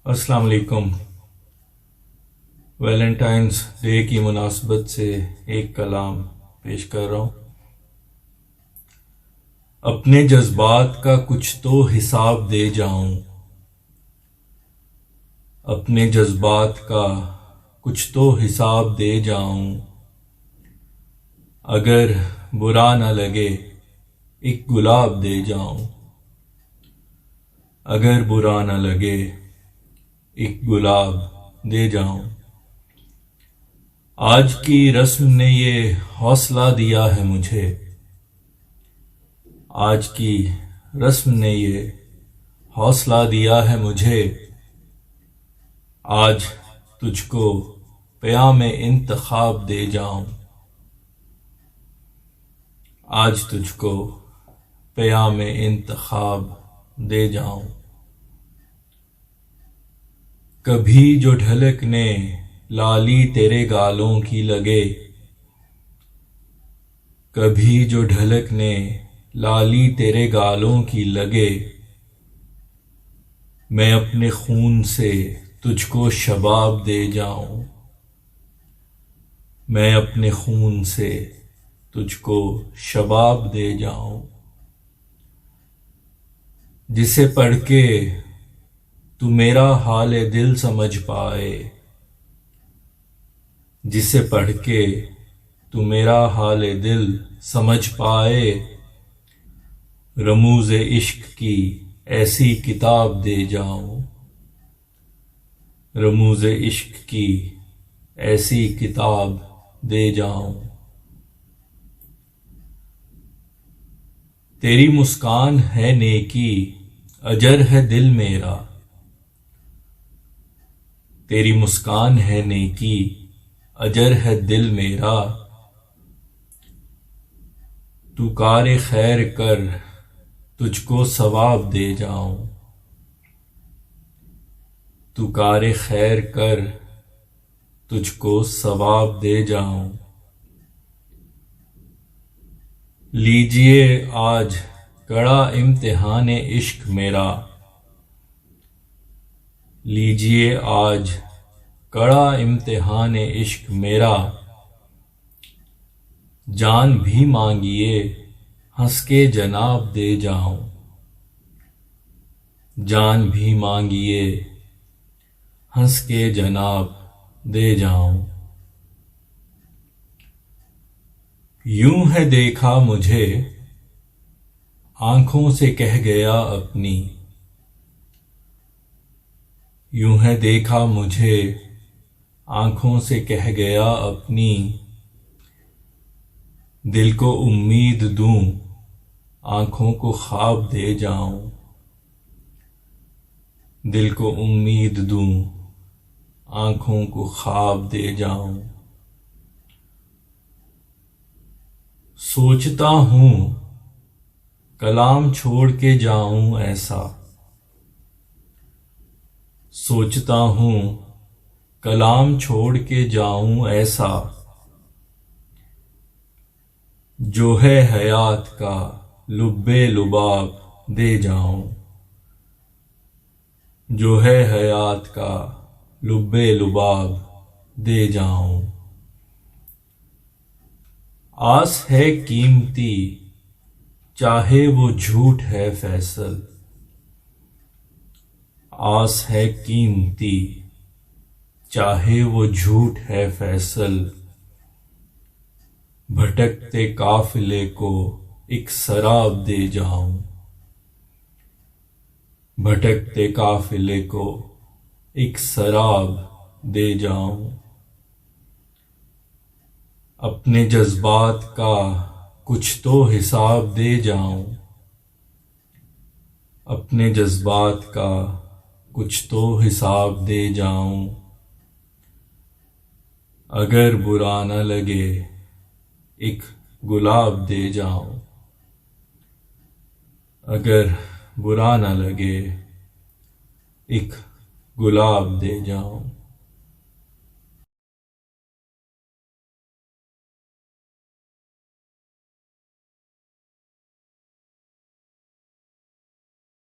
अस्सलाम वालेकुम। Valentine's day की मुनासबत से एक कलाम पेश कर रहा हूँ। अपने जज्बात का कुछ तो हिसाब दे जाऊं, अपने जज्बात का कुछ तो हिसाब दे जाऊं। अगर बुरा न लगे एक गुलाब दे जाऊं, अगर बुरा न लगे एक गुलाब दे जाऊं। आज की रस्म ने ये हौसला दिया है मुझे, आज की रस्म ने ये हौसला दिया है मुझे। आज तुझको क़याम इंतखाब दे जाऊं, आज तुझको क़याम इंतखाब दे जाऊं। कभी जो ढलकने लाली तेरे गालों की लगे, कभी जो ढलकने लाली तेरे गालों की लगे। मैं अपने खून से तुझको शबाब दे जाऊं, मैं अपने खून से तुझको शबाब दे जाऊं। जिसे पढ़ के तू मेरा हाल दिल समझ पाए, जिसे पढ़ के तू मेरा हाल दिल समझ पाए। रमूज़ इश्क की ऐसी किताब दे जाऊं, रमूज़ इश्क की ऐसी किताब दे जाऊं। तेरी मुस्कान है नेकी, अजर है दिल मेरा, तेरी मुस्कान है नेकी, अजर है दिल मेरा। तू कार खैर कर तुझको सवाब दे जाऊं, तू कार खैर कर तुझको सवाब दे जाऊं। लीजिए आज कड़ा इम्तिहान इश्क मेरा, लीजिए आज कड़ा इम्तिहान इश्क मेरा। जान भी मांगिए हंस के जनाब दे जाऊं, जान भी मांगिए हंस के जनाब दे जाऊं। यूं है देखा मुझे आंखों से कह गया अपनी, यूं है देखा मुझे आंखों से कह गया अपनी। दिल को उम्मीद दूं आंखों को ख्वाब दे जाऊं, दिल को उम्मीद दूं आंखों को ख्वाब दे जाऊं। सोचता हूं कलाम छोड़ के जाऊं ऐसा, सोचता हूं कलाम छोड़ के जाऊं ऐसा। जो है हयात का लुब्बे लुबाब दे जाऊं, जो है हयात का लुब्बे लुबाब दे जाऊं। आस है कीमती चाहे वो झूठ है फैसल, आस है कीमती चाहे वो झूठ है फैसल। भटकते काफिले को एक सराब दे जाऊं, भटकते काफिले को एक सराब दे जाऊं। अपने जज्बात का कुछ तो हिसाब दे जाऊं, अपने जज्बात का कुछ तो हिसाब दे जाऊं। अगर बुरा न लगे एक गुलाब दे जाऊं, अगर बुरा न लगे एक गुलाब दे जाऊं।